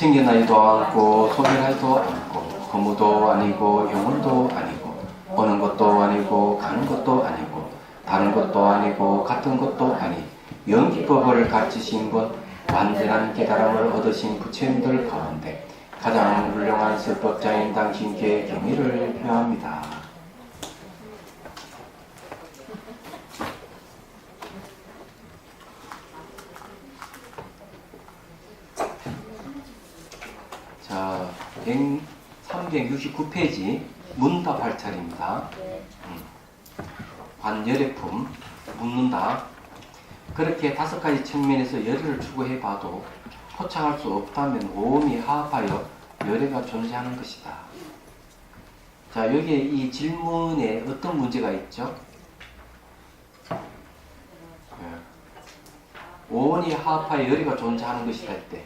생겨나지도 않고 소멸하지도 않고 거무도 아니고 영혼도 아니고 오는 것도 아니고 가는 것도 아니고 다른 것도 아니고 같은 것도 아니 영기법을 가르치신 분 완전한 깨달음을 얻으신 부처님들 가운데 가장 훌륭한 설법자인 당신께 경의를 표합니다. 자, 369페이지 문답할 차례입니다. 관열애품 묻는다. 그렇게 5가지 측면에서 열애를 추구해봐도 포착할 수 없다면 오음이 하합하여 열애가 존재하는 것이다. 자, 여기에 이 질문에 어떤 문제가 있죠? 오온이 하합하여 열애가 존재하는 것이다 할 때,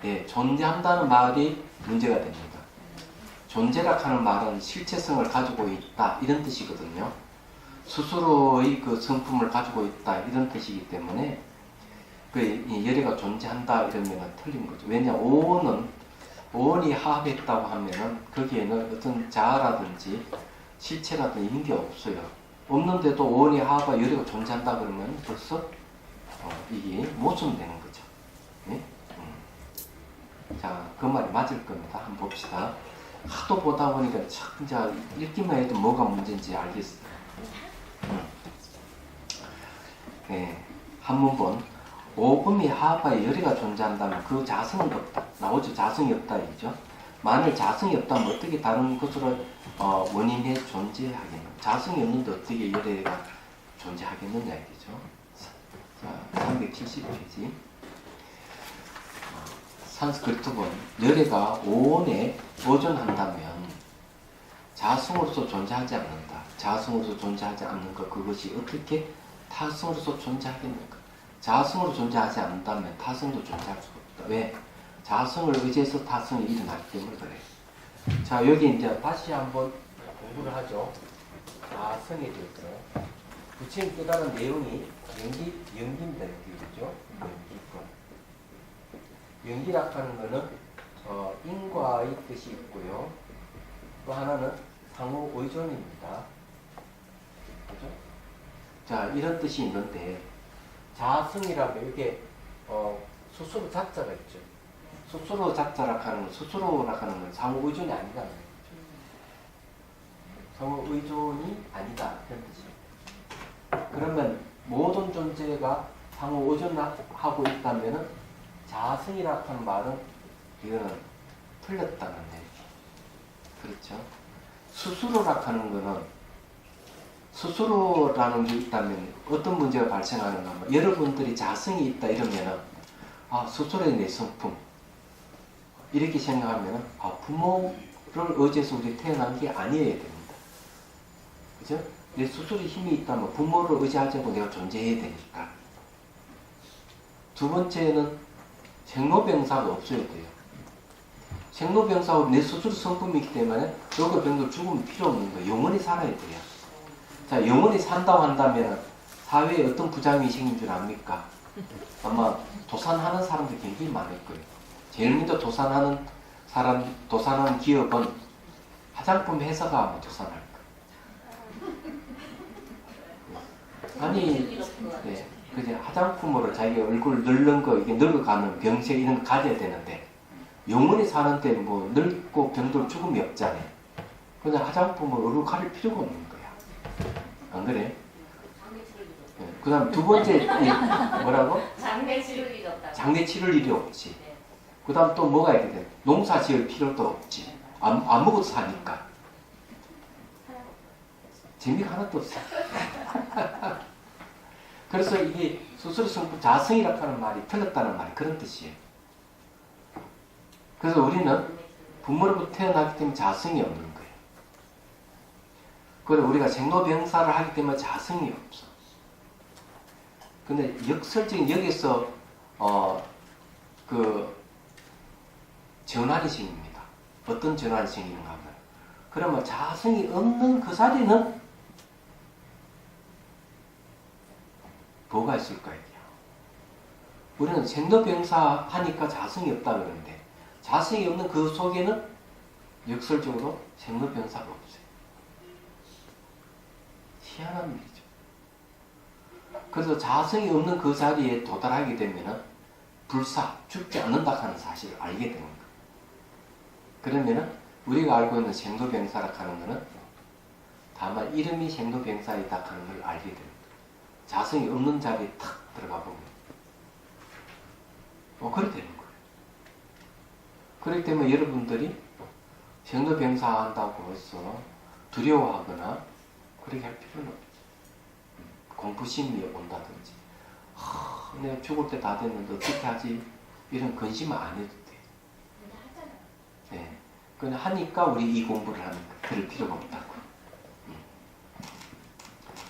예, 존재한다는 말이 문제가 됩니다. 존재라 하는 말은 실체성을 가지고 있다 이런 뜻이거든요. 스스로의 그 성품을 가지고 있다 이런 뜻이기 때문에 그 열애가 존재한다 이러면 틀린 거죠. 왜냐 오온이 하합했다고 하면은 거기에는 어떤 자아라든지 실체라든지 이런 게 없어요. 없는데도 오온이 하합과 열애가 존재한다 그러면 벌써 이게 모순되는 거죠. 네? 자, 그 말이 맞을 겁니다. 한번 봅시다. 하도 보다 보니까 참 이제 읽기만 해도 뭐가 문제인지 알겠어요. 네, 한문본 오음이 하합하여 열애가 존재한다면 그 자성은 없다. 나오죠. 자성이 없다 이죠. 만일 자성이 없다면 어떻게 다른 것으로 원인에 존재하겠느냐. 자성이 없는데 어떻게 열애가 존재하겠느냐 이죠. 자, 370페이지. 산스크리트본 열애가 오온에 보존한다면 자성으로서 존재하지 않는다. 자성으로서 존재하지 않는 것 그것이 어떻게 타성으로서 존재하겠는가? 자성으로 존재하지 않는다면 타성도 존재할 수가 없다. 왜? 자성을 의지해서 타성이 일어나기 때문에 그래. 자, 여기 이제 다시 한번 공부를 하죠. 자성에 대해서. 부처님 깨달은 내용이 연기입니다. 연기죠. 연기라 하는 것은 인과의 뜻이 있고요. 또 하나는 상호 의존입니다. 그죠? 자, 이런 뜻이 있는데 자성이라면 이게 스스로 자자가 있죠. 스스로 자자라 하는 건 스스로라 하는 건 상호 의존이 아니잖아요. 상호 의존이 아니다 이런 뜻이에요. 그러면 모든 존재가 상호 의존하고 있다면은 자성이라 하는 말은 이거는 틀렸다는 얘기. 그렇죠? 스스로라 하는 거는 스스로라는 게 있다면 어떤 문제가 발생하는가 하면 여러분들이 자성이 있다 이러면은 스스로의 내 성품 이렇게 생각하면은 부모를 의지해서 우리 태어난 게 아니어야 됩니다. 그죠? 내 스스로의 힘이 있다면 부모를 의지하지 않고 내가 존재해야 되니까. 두 번째는 생로병사가 없어야 돼요. 생로병사가 내 스스로 성품이기 때문에 너가 병도 죽으면 필요 없는 거예요. 영원히 살아야 돼요. 자, 영원히 산다고 한다면 사회에 어떤 부작용이 생긴 줄 압니까? 아마 도산하는 사람들이 굉장히 많을 거예요. 제일 먼저 도산하는 기업은 화장품 회사가 아마 도산할 거예요. 아니, 네. 그제 화장품으로 자기 얼굴 늙는 거, 이게 늙어가는 병세 이런 거 가져야 되는데, 영원히 사는데 뭐 늙고 병들 죽음이 없잖아요. 그냥 화장품으로 얼굴 가릴 필요가 없는 거야. 안 그래? 네. 그 다음 두 번째, 뭐라고? 장례 치를 일이 없다. 장례 치를 일이 없지. 그 다음 또 뭐가 있게 돼? 농사 지을 필요도 없지. 아무것도 사니까. 재미가 하나도 없어. 그래서 이게 스스로 성품 자성이라고 하는 말이 틀렸다는 말이 그런 뜻이에요. 그래서 우리는 부모로부터 태어나기 때문에 자성이 없는 거예요. 그리고 우리가 생로병사를 하기 때문에 자성이 없어. 근데 역설적인 여기서 전환이식입니다. 어떤 전환이식인가 하면 그러면 자성이 없는 그 자리는 뭐가 있을까요? 우리는 생로병사 하니까 자성이 없다 그러는데 자성이 없는 그 속에는 역설적으로 생로병사가 없어요. 희한한 일이죠. 그래서 자성이 없는 그 자리에 도달하게 되면은 불사, 죽지 않는다 하는 사실을 알게 되는 거예요. 그러면은 우리가 알고 있는 생로병사라 하는 것은 다만 이름이 생로병사이다 하는 걸 알게 됩니다. 자성이 없는 자리에 탁 들어가 보면 그렇게 되는 거예요. 그렇기 때문에 여러분들이 생로병사 한다고 해서 두려워하거나 그렇게 할 필요는 없죠. 공포심이 온다든지 내가 죽을 때 다 됐는데 어떻게 하지? 이런 근심은 안 해도 돼. 네. 그냥 하니까 우리 이 공부를 하는 거예요. 그럴 필요가 없다고.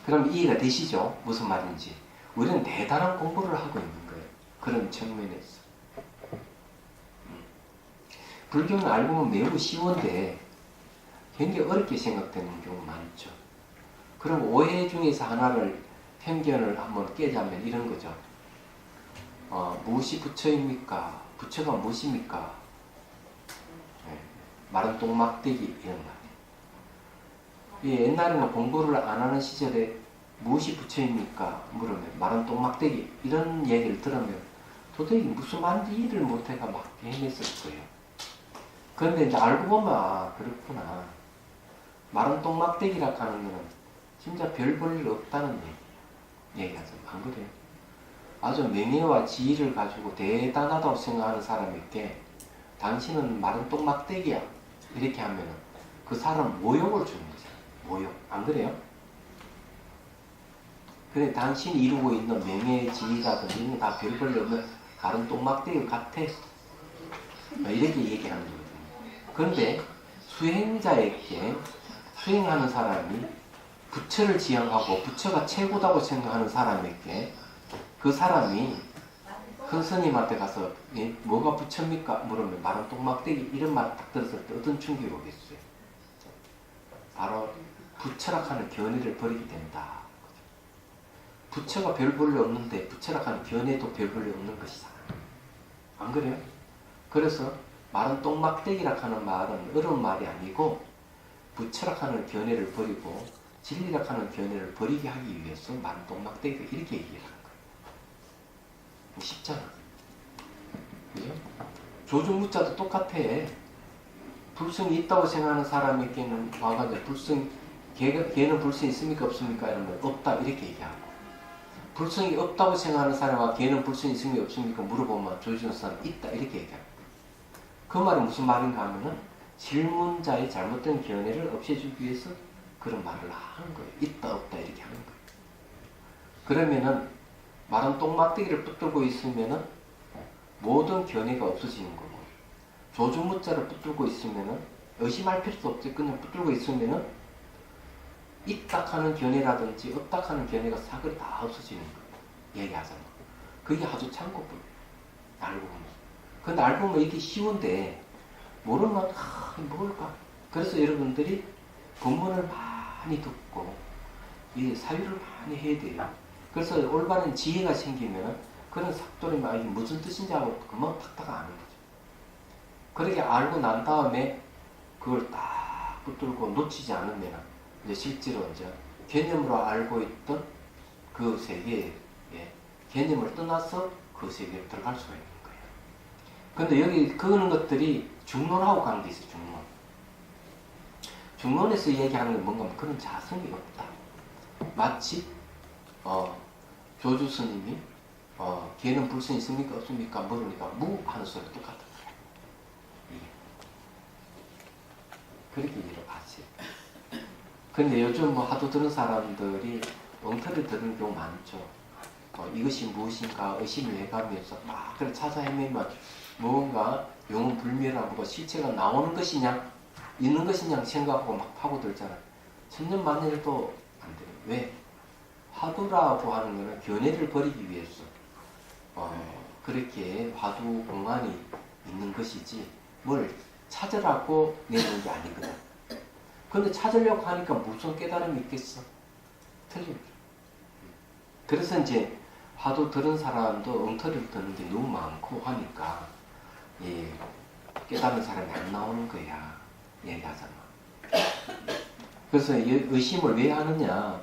그럼 이해가 되시죠? 무슨 말인지. 우리는 대단한 공부를 하고 있는 거예요. 그런 측면에서. 불교는 알고 보면 매우 쉬운데 굉장히 어렵게 생각되는 경우 많죠. 그럼 오해 중에서 하나를 편견을 한번 깨자면 이런 거죠. 무엇이 부처입니까? 부처가 무엇입니까? 네. 마른 똥막대기 이런 말이에요. 옛날에는 공부를 안 하는 시절에 무엇이 부처입니까? 물으면 마른 똥막대기 이런 얘기를 들으면 도대체 무슨 말인지 이해를 못해가 막 헤맸을 거예요. 그런데 이제 알고 보면 그렇구나. 마른 똥막대기라 하는 거는 진짜 별 볼 일 없다는 얘기하죠. 안 그래요? 아주 명예와 지위를 가지고 대단하다고 생각하는 사람에게 당신은 마른 똥막대기야 이렇게 하면 그 사람 모욕을 주는 거잖아요. 모욕. 안 그래요? 그래 당신이 이루고 있는 명예, 지위라든지 이런 게 다 별 볼 일 없는 마른 똥막대기 같아. 이렇게 얘기하는 거거든요. 그런데 수행자에게 수행하는 사람이 부처를 지향하고 부처가 최고다고 생각하는 사람에게 그 사람이 큰 스님한테 가서 뭐가 부처입니까? 물으면 마른 똥막대기 이런 말 딱 들었을 때 어떤 충격이 오겠어요? 바로 부처락하는 견해를 버리게 된다. 부처가 별 볼 일 없는데 부처락하는 견해도 별 볼 일 없는 것이잖아. 안 그래요? 그래서 마른 똥막대기라 하는 말은 어려운 말이 아니고 부처락하는 견해를 버리고 진리라 하는 견해를 버리게 하기 위해서 마른 똥막대기가 이렇게 얘기를 하는 거예요. 쉽잖아. 그죠? 조중무자도 똑같아. 불성이 있다고 생각하는 사람에게는 와가지고 걔는 불성이 있습니까 없습니까? 이러면 없다 이렇게 얘기하고 불성이 없다고 생각하는 사람과 걔는 불성이 있습니까 없습니까 물어보면 조중무자는 있다 이렇게 얘기하고 그 말이 무슨 말인가 하면은 질문자의 잘못된 견해를 없애주기 위해서 그런 말을 하는 거예요. 있다 없다 이렇게 하는 거예요. 그러면은 마른 똥막대기를 붙들고 있으면은 모든 견해가 없어지는 거고 조중무자를 붙들고 있으면은 의심할 필요도 없지. 그냥 붙들고 있으면은 있다 하는 견해라든지 없다 하는 견해가 사거리 다 없어지는 거예요. 얘기하자면 그게 아주 참고법이에요. 알고 보면. 근데 알고 보면 이게 쉬운데 모르면 뭘까? 그래서 여러분들이 본문을 많이 듣고 이 사유를 많이 해야 돼요. 그래서 올바른 지혜가 생기면 그런 삭도리만 이게 무슨 뜻인지 하고 금방 탁탁 아는 거죠. 그렇게 알고 난 다음에 그걸 딱 붙들고 놓치지 않으면 이제 실제로 이제 개념으로 알고 있던 그 세계에 개념을 떠나서 그 세계에 들어갈 수가 있는 거예요. 그런데 여기 그런 것들이 중론하고 관계 있어요. 중론. 중론에서 얘기하는 건 뭔가 그런 자성이 없다. 마치 조주 스님이 걔는 불성이 있습니까 없습니까 물으니까 무 하는 소리 똑같은 거예요. 그렇게 이해를 하지. 근데 요즘 뭐 하도 들은 사람들이 엉터리 들은 경우 많죠. 이것이 무엇인가 의심을 해가면서 막 그걸 찾아 헤매면 무언가 영혼불멸하고 실체가 나오는 것이냐 있는 것이냐 생각하고 막 파고들잖아요. 천년만년에도 안 돼요. 왜? 화두라고 하는 것은 견해를 버리기 위해서 그렇게 화두 공간이 있는 것이지 뭘 찾으라고 내놓은 게 아니거든. 근데 찾으려고 하니까 무슨 깨달음이 있겠어? 틀립니다. 그래서 이제 화두 들은 사람도 엉터리를 듣는 게 너무 많고 하니까 깨달은 사람이 안 나오는 거야. 얘기하잖아. 그래서 의심을 왜 하느냐.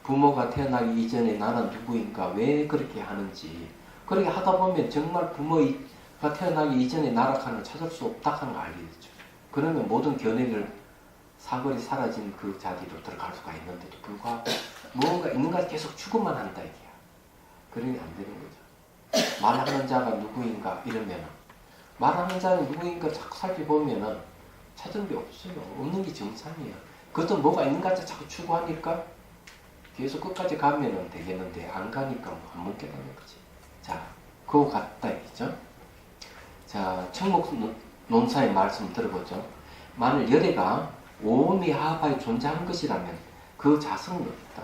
부모가 태어나기 이전에 나는 누구인가, 왜 그렇게 하는지. 그렇게 하다 보면 정말 부모가 태어나기 이전에 나락하는 걸 찾을 수 없다 하는 걸 알게 되죠. 그러면 모든 견해를 사거리 사라진 그 자리로 들어갈 수가 있는데도 불구하고 무언가 있는가 계속 추구만 한다 이게야. 그러니 안 되는 거죠. 말하는 자가 누구인가 이러면은 말하는 자는 누구인가 자꾸 살펴보면은 찾은 게 없어요. 없는 게 정상이에요. 그것도 뭐가 있는가 자꾸 추구하니까 계속 끝까지 가면은 되겠는데 안 가니까 안 못 깨닫는 거지. 자, 그거 같다 이죠. 자, 청목 논사의 말씀 들어보죠. 만일 열애가 오음의 하합하에 존재하는 것이라면 그 자성은 없다.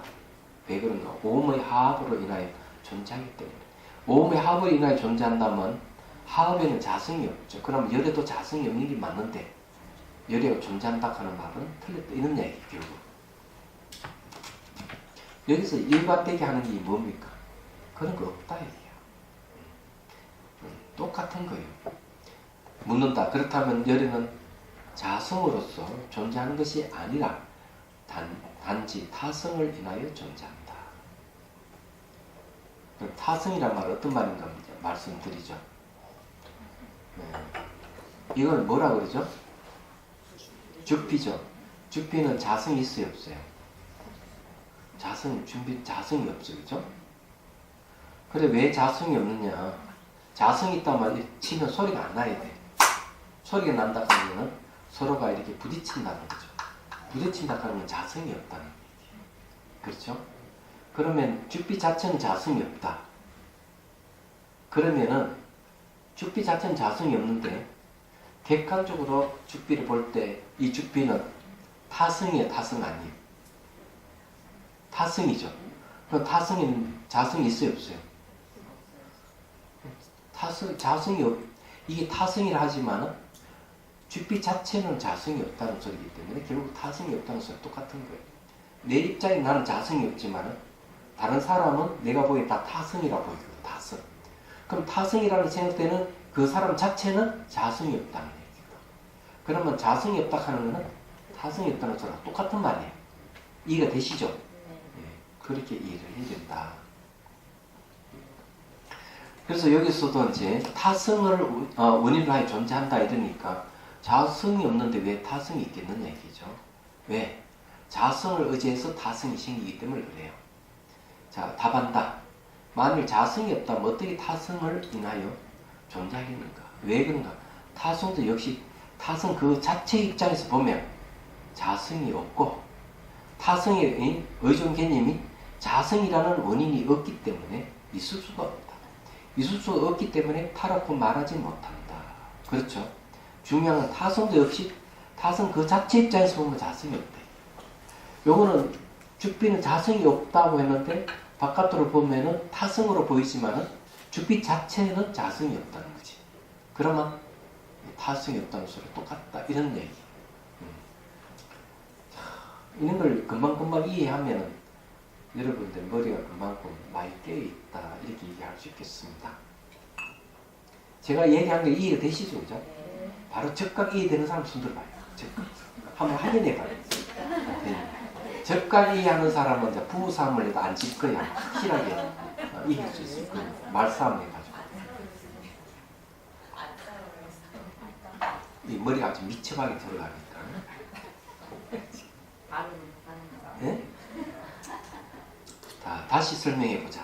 왜 그런가? 오음의 하합으로 인하여 존재하기 때문에. 오음의 하합으로 인하여 존재한다면 하합에는 자성이 없죠. 그럼 열애도 자성이 없는 게 맞는데 열애가 존재한다 하는 말은 틀렸다. 이런 얘기 결국. 여기서 일관되게 하는 게 뭡니까? 그런 거 없다 얘기야. 똑같은 거예요. 묻는다. 그렇다면 열애는 자성으로서 존재하는 것이 아니라 단지 타성을 인하여 존재한다. 타성이란 말은 어떤 말인가 말씀드리죠. 이걸 뭐라 그러죠? 죽비죠. 죽비는 자성이 있어요, 없어요? 자성이 없죠, 그죠? 그래, 왜 자성이 없느냐? 자성이 있다면 치면 소리가 안 나야 돼. 소리가 난다 하면은 서로가 이렇게 부딪힌다는 거죠. 부딪힌다 하는 건 자성이 없다는 얘기예요. 그렇죠? 그러면 죽비 자체는 자성이 없다. 그러면은 죽비 자체는 자성이 없는데 객관적으로 죽비를 볼 때 이 죽비는 타성이에요, 타성 아니에요? 타성이죠. 그럼 타성에는 자성이 있어요, 없어요? 이게 타성이라 하지만은 죽비 자체는 자성이 없다는 소리이기 때문에 결국 타성이 없다는 소리 똑같은 거예요. 내 입장에 나는 자성이 없지만 다른 사람은 내가 보기에 다 타성이라고 보이거든. 타성. 그럼 타성이라는 생각되는 그 사람 자체는 자성이 없다는 얘기다. 그러면 자성이 없다 하는 것은 타성이 없다는 소리랑 똑같은 말이에요. 이해가 되시죠? 네. 그렇게 이해를 해야 된다. 그래서 여기서도 이제 타성을 원인으로 하여 존재한다 이러니까 자성이 없는데 왜 타성이 있겠느냐 얘기죠. 왜? 자성을 의지해서 타성이 생기기 때문에 그래요. 자, 답한다. 만일 자성이 없다면 어떻게 타성을 인하여 존재하겠는가? 왜 그런가? 타성도 역시 타성 그 자체 입장에서 보면 자성이 없고 타성의 의존 개념이 자성이라는 원인이 없기 때문에 있을 수가 없다. 있을 수가 없기 때문에 타라고 말하지 못한다. 그렇죠? 중요한 건 타성도 역시 타성 그 자체 입장에서 보면 자성이 없다. 요거는 죽비는 자성이 없다고 했는데 바깥으로 보면은 타성으로 보이지만은 죽비 자체는 자성이 없다는 거지. 그러면 타성이 없다는 소리 똑같다 이런 얘기. 이런 걸 금방금방 이해하면은 여러분들 머리가 그만큼 많이 깨어있다 이렇게 얘기할 수 있겠습니다. 제가 얘기한 게 이해가 되시죠? 그죠? 바로 즉각 이해되는 사람 손 들어봐요. 즉각. 한번 확인해봐요. 네. 즉각 이해하는 사람은 이제 부부싸움을 해도 안 질 거야. 확실하게 이길 수 있을 거예요. 말싸움 해가지고. 이 머리가 아주 미쳐가게 들어가니까. 네? 자, 다시 설명해보자.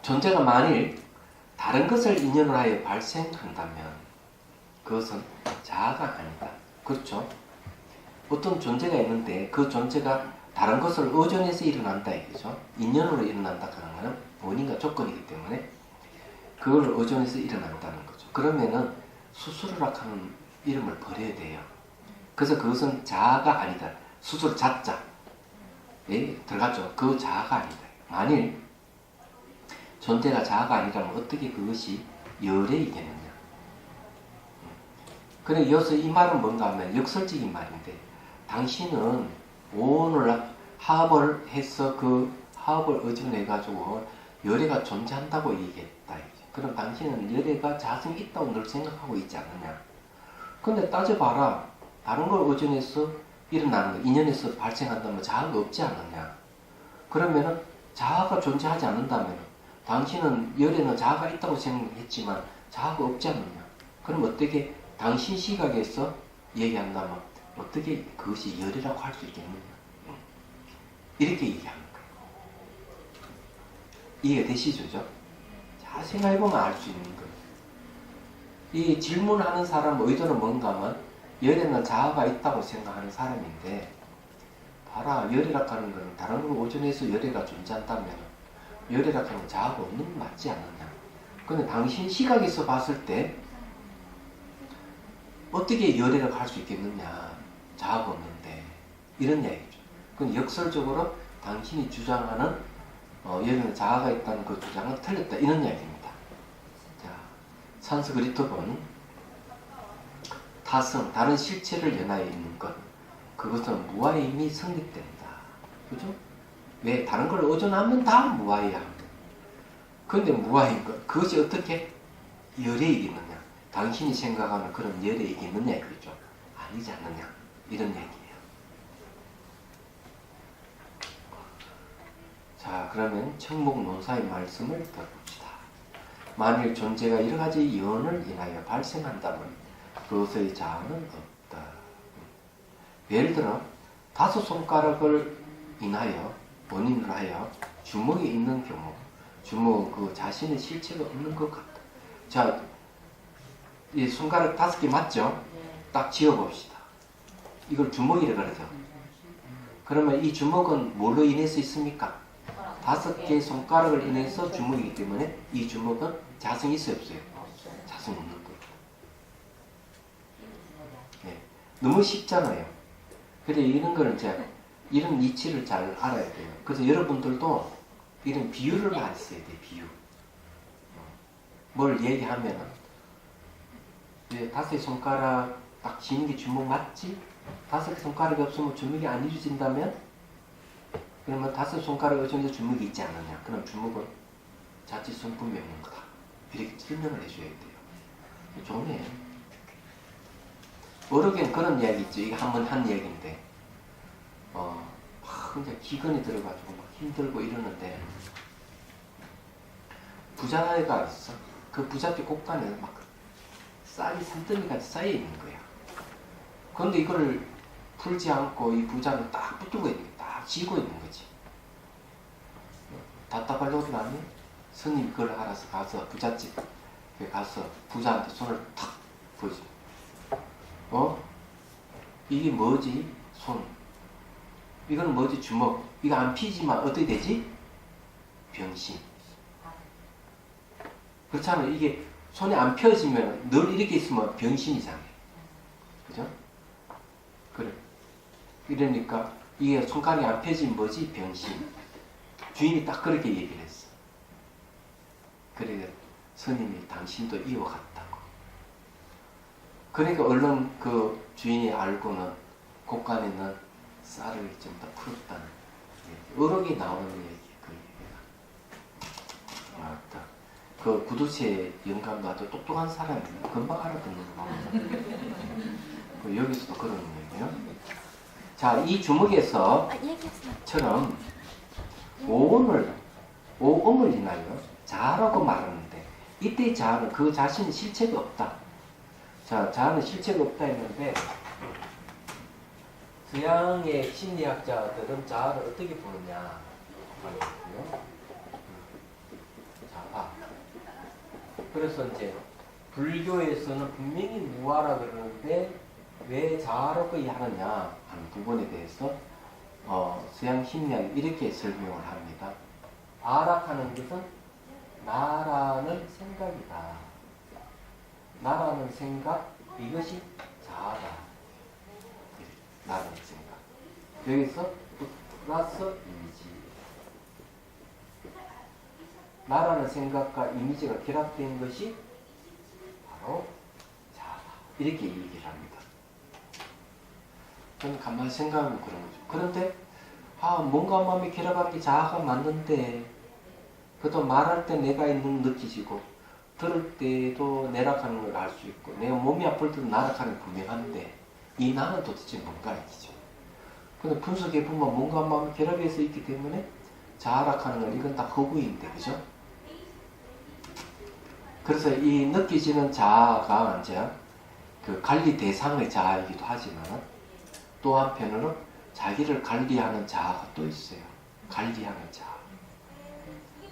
존재가 만일 다른 것을 인연으로 하여 발생한다면 그것은 자아가 아니다. 그렇죠? 어떤 존재가 있는데 그 존재가 다른 것을 의존해서 일어난다 이거죠. 인연으로 일어난다 하는 것은 원인과 조건이기 때문에 그걸 의존해서 일어난다는 거죠. 그러면은 수수루라 하는 이름을 버려야 돼요. 그래서 그것은 자아가 아니다. 수술 자자. 예, 들어갔죠. 그 자아가 아니다. 만일 존재가 자아가 아니라면 어떻게 그것이 열애이겠느냐. 그래 이어서 이 말은 뭔가 하면 역설적인 말인데 당신은 오늘 하합을 해서 그 하합을 의존해가지고 열애가 존재한다고 얘기했다. 그럼 당신은 열애가 자성이 있다고 늘 생각하고 있지 않느냐. 근데 따져봐라. 다른 걸 의존해서 일어나는 거, 인연에서 발생한다면 자아가 없지 않느냐. 그러면은 자아가 존재하지 않는다면 당신은 열애는 자아가 있다고 생각했지만 자아가 없지 않느냐. 그럼 어떻게 당신 시각에서 얘기한다면 어떻게 그것이 열애라고 할 수 있겠느냐. 이렇게 얘기하는 거예요. 이해가 되시죠? 자, 생각해보면 알 수 있는 거예요. 이 질문하는 사람 의도는 뭔가 하면 열애는 자아가 있다고 생각하는 사람인데, 봐라, 열애라고 하는 것은 다른 걸 오존해서 열애가 존재한다면 열애라고 하는 건 자아가 없는 건 맞지 않느냐. 근데 당신 시각에서 봤을 때 어떻게 열애라고 할 수 있겠느냐. 자아가 없는데. 이런 이야기죠. 그건 역설적으로 당신이 주장하는 열애는 자아가 있다는 그 주장은 틀렸다. 이런 이야기입니다. 자, 산스크리트어는 타성, 다른 실체를 연하여 있는 것, 그것은 무아의 힘이 성립된다. 그죠? 왜? 다른 걸 의존하면 다 무아해야 합니다. 그런데 무아인 것, 그것이 어떻게 열애에 있느냐? 당신이 생각하는 그런 열애에 있느냐 이거죠. 아니지 않느냐. 이런 얘기예요. 자, 그러면 청목논사의 말씀을 들어봅시다. 만일 존재가 여러 가지 연을 인하여 발생한다면 그것의 자아는 없다. 예를 들어 5손가락을 인하여 원인으로 하여 주먹이 있는 경우, 주먹은 그 자신의 실체가 없는 것 같다. 자, 이 손가락 5개 맞죠? 딱 지어봅시다. 이걸 주먹이라고 그러죠. 그러면 이 주먹은 뭘로 인해서 있습니까? 5개의 손가락을 인해서 주먹이기 때문에 이 주먹은 자성이 있어요, 없어요? 자성이 없는 거예요. 네. 너무 쉽잖아요. 그래, 이런 거는 이제 이런 이치를 잘 알아야 돼요. 그래서 여러분들도 이런 비유를 많이 써야 돼요, 비유. 뭘 얘기하면은, 5개 손가락 딱 쥐는 게 주먹 맞지? 5개 손가락이 없으면 주먹이 안 이루어진다면? 그러면 5 손가락을 의존해서 주먹이 있지 않느냐? 그럼 주먹은 자칫 손품이 없는 거다. 이렇게 설명을 해줘야 돼요. 좋네. 어록엔 그런 이야기 있죠. 이게 한번 한 얘기인데, 막 이제 기근이 들어가지고 막 힘들고 이러는데, 부자가 있어. 그 부잣집 곳간에 막 쌀이 산더미같이 쌓여 있는 거야. 그런데 이거를 풀지 않고 이 부자는 딱 붙들고 있는 거야. 딱 쥐고 있는 거지. 답답하려고 하면 스님 그걸 알아서 가서 부잣집에 가서 부자한테 손을 탁 보여줍니다. 이게 뭐지? 손. 이건 뭐지? 주먹. 이거 안 피지만 어떻게 되지? 병신. 그렇잖아. 이게 손이 안 펴지면 늘 이렇게 있으면 병신이잖아요. 그죠? 그래. 이러니까 이게 손가락이 안 펴지면 뭐지? 병신. 주인이 딱 그렇게 얘기를 했어. 그래, 스님이 당신도 이와같다고. 그러니까 얼른 그 주인이 알고는 곳간에 있는 쌀을 좀 더 풀었다는 어록이 나오는 얘기, 그 얘기가. 맞다. 그 구두체의 영감도 아주 똑똑한 사람이에요. 금방 알아듣는 거. 여기서도 그런 얘기예요. 자, 이 주먹에서처럼 오음을 인하여 자아라고 말하는데, 이때 자아는 그 자신의 실체가 없다. 자, 자아는 실체가 없다 했는데, 서양의 심리학자들은 자아를 어떻게 보느냐 말이거든요. 자아. 그래서 이제 불교에서는 분명히 무아라 그러는데 왜 자아라고 하느냐 하는 부분에 대해서 서양 심리학이 이렇게 설명을 합니다. 아락하는 것은 나라는 생각이다. 나라는 생각, 이것이 자아다. 나라는 생각. 여기서 플러스 이미지. 나라는 생각과 이미지가 결합된 것이 바로 자아다. 이렇게 얘기를 합니다. 저는 가만히 생각하면 그런 거죠. 그런데 뭔가 마음이 결합한 게 자아가 맞는데, 그것도 말할 때 내가 있는 느끼시고 들을 때도 내락하는 걸 알 수 있고 내가 몸이 아플 때도 나락하는 게 분명한데 이 나는 도대체 뭔가 이죠. 근데 분석해 보면 뭔가 마음이 결합해서 있기 때문에 자락하는 건 이건 다 허구인데, 그죠? 그래서 이 느껴지는 자아가 이제 그 관리 대상의 자아이기도 하지만 또 한편으로 자기를 관리하는 자아가 또 있어요. 관리하는 자아.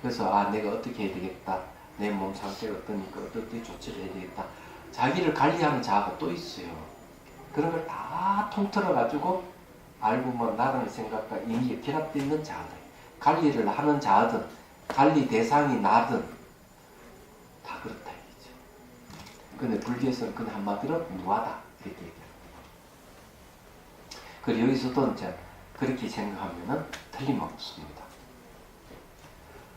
그래서 내가 어떻게 해야 되겠다. 내 몸 상태가 어떠니까 어떻게 조치를 해야 되겠다. 자기를 관리하는 자아가 또 있어요. 그런 걸 다 통틀어 가지고 알고 보면 나라는 생각과 이미 결합되어 있는 자아들. 관리를 하는 자아든 관리 대상이 나든 다 그렇다 이거죠. 근데 불교에서는 그냥 한마디로 무하다 이렇게 얘기해요. 그리고 여기서도 이제 그렇게 생각하면은 틀림없습니다.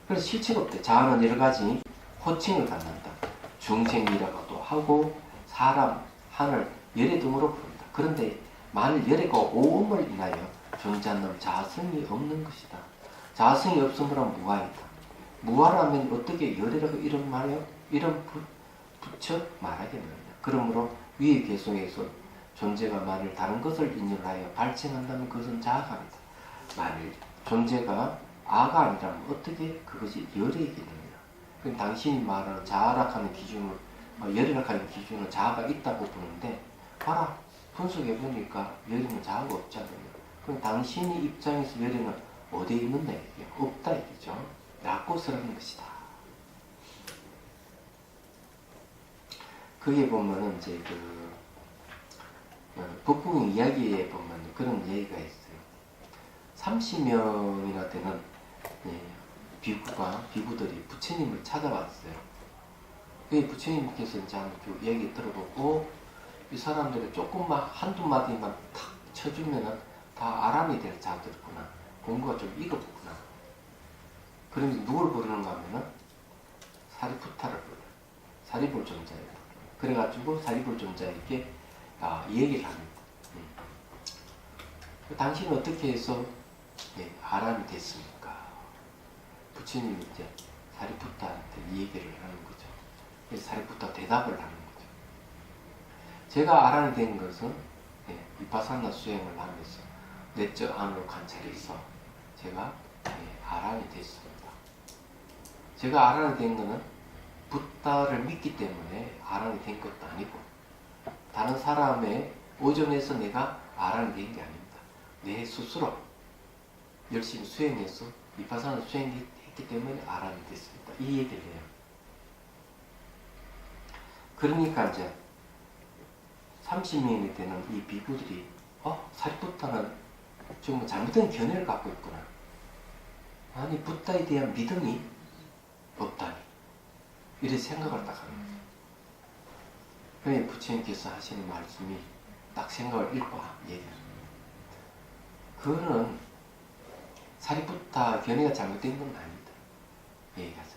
그래서 실체가 없대. 자아는 여러 가지 호칭을 갖는다. 중생이라고도 하고 사람, 하늘, 열애 등으로 부른다. 그런데 만일 열애가 오음을 인하여 존재하는 자성이 없는 것이다. 자성이 없으므로 무아이다. 무아라면 어떻게 열애라고 이런 말이요? 이런 붙여 말하겠느냐. 그러므로 위의 개성에서 존재가 만일 다른 것을 인연하여 발생한다면 그것은 자아가 아니다. 만일 존재가 아가 아니라면 어떻게 그것이 열애이겠느냐. 그럼 당신이 말하는 자아락하는 기준을, 열애락하는 기준은 자아가 있다고 보는데 봐라. 분석해보니까 열애는 자아가 없잖아요. 그럼 당신이 입장에서 열애는 어디에 있는다 이게 없다 이거죠. 라고스라는 것이다. 그게 보면은 이제 법궁 이야기에 보면 그런 얘기가 있어요. 30명이나 되는 비구들이 부처님을 찾아왔어요. 그 부처님께서 이제 쭉 얘기 들어보고 이 사람들이 조금만 한두 마디만 탁 쳐주면은 다 아람이 될 자들구나. 공부가 좀 익었구나. 그러면서 누굴 부르는가 하면은 사리푸타를 불러요. 사리불존자예요. 그래가지고 사리불존자에게 얘기를 합니다. 당신은 어떻게 해서 아람이 됐습니까? 부처님이 이제 사리푸타한테 이 얘기를 하는 거죠. 그래서 사리푸타 대답을 하는 거죠. 제가 아람이 된 것은 비파사나 수행을 하면서 내적 안으로 관찰해서 제가 아람이 됐습니다. 제가 아람이 된 것은 붓다를 믿기 때문에 아람이 된 것도 아니고 다른 사람의 오전에서 내가 아람이 된 게 아닙니다. 내 스스로 열심히 수행해서 비파사나 수행했기 때문에 아람이 됐습니다. 이 얘기를 해요. 그러니까 이제 30명이 되는 이 비구들이 사리푸타는 좀 잘못된 견해를 갖고 있구나. 아니 붓다에 대한 믿음이 없다니 이런 생각을 딱 하는 거예요. 그러니 부처님께서 하시는 말씀이 딱 생각을 읽고 얘기합니다. 그거는 사리푸타 견해가 잘못된 건 아니다. 얘기하죠.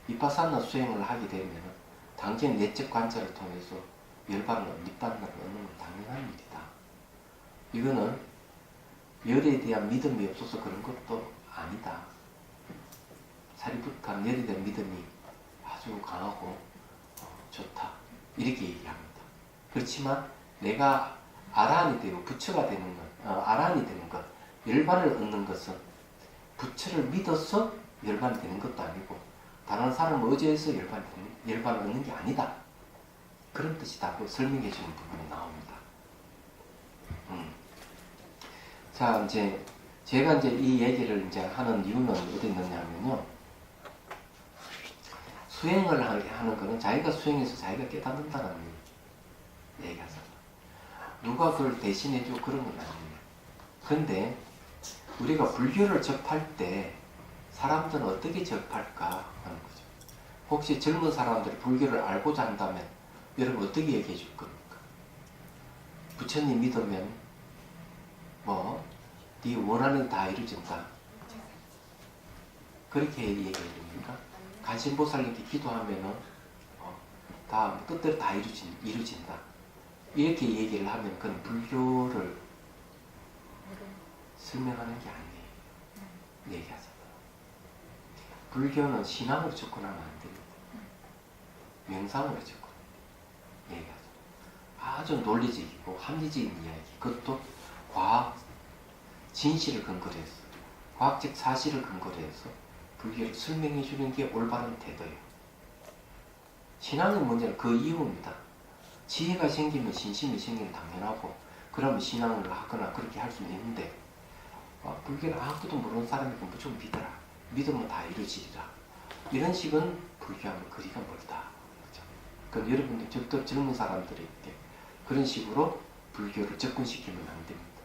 비파사나 수행을 하게 되면 당장 내적 관찰을 통해서 열반을, 밑반을 얻는 건 당연한 일이다. 이거는 열에 대한 믿음이 없어서 그런 것도 아니다. 사리푸타 열에 대한 믿음이 아주 강하고 좋다. 이렇게 얘기합니다. 그렇지만 내가 아라한이 되고 부처가 되는 것, 아라한이 되는 것, 열반을 얻는 것은 부처를 믿어서 열반이 되는 것도 아니고 다른 사람을 의지해서 열반을 얻는 게 아니다. 그런 뜻이다고 설명해 주는 부분이 나옵니다. 자, 이제 제가 이제 이 얘기를 이제 하는 이유는 어디 있느냐면요. 수행을 하는 거는 자기가 수행해서 자기가 깨닫는다는 얘기가 있어요. 누가 그걸 대신해주고 그런 건 아니에요. 그런데 우리가 불교를 접할 때 사람들은 어떻게 접할까 하는 거죠. 혹시 젊은 사람들이 불교를 알고자 한다면 여러분 어떻게 얘기해 줄 겁니까? 부처님 믿으면 네 원하는 다 이루어진다. 그렇게 얘기해 줍니까? 관심보살님께 기도하면은 다 뜻대로 다 이루어진다. 이렇게 얘기를 하면 그건 불교를 설명하는 게 아니에요. 얘기하잖아요. 불교는 신앙으로 접근하면 안 됩니다. 명상을 해주고 얘기하죠. 아주 논리적이고 합리적인 이야기, 그것도 과학 진실을 근거로 해서, 과학적 사실을 근거로 해서 불교를 설명해 주는 게 올바른 태도예요. 신앙의 문제는 그 이유입니다. 지혜가 생기면 신심이 생기면 당연하고, 그러면 신앙을 하거나 그렇게 할 수는 있는데, 불교는 아무것도 모르는 사람이고 무조건 믿어라, 믿으면 다 이루어지리라, 이런 식은 불교하면 거리가 멀다. 그렇죠? 그럼 여러분들, 적도 젊은 사람들에게 그런 식으로 불교를 접근시키면 안 됩니다.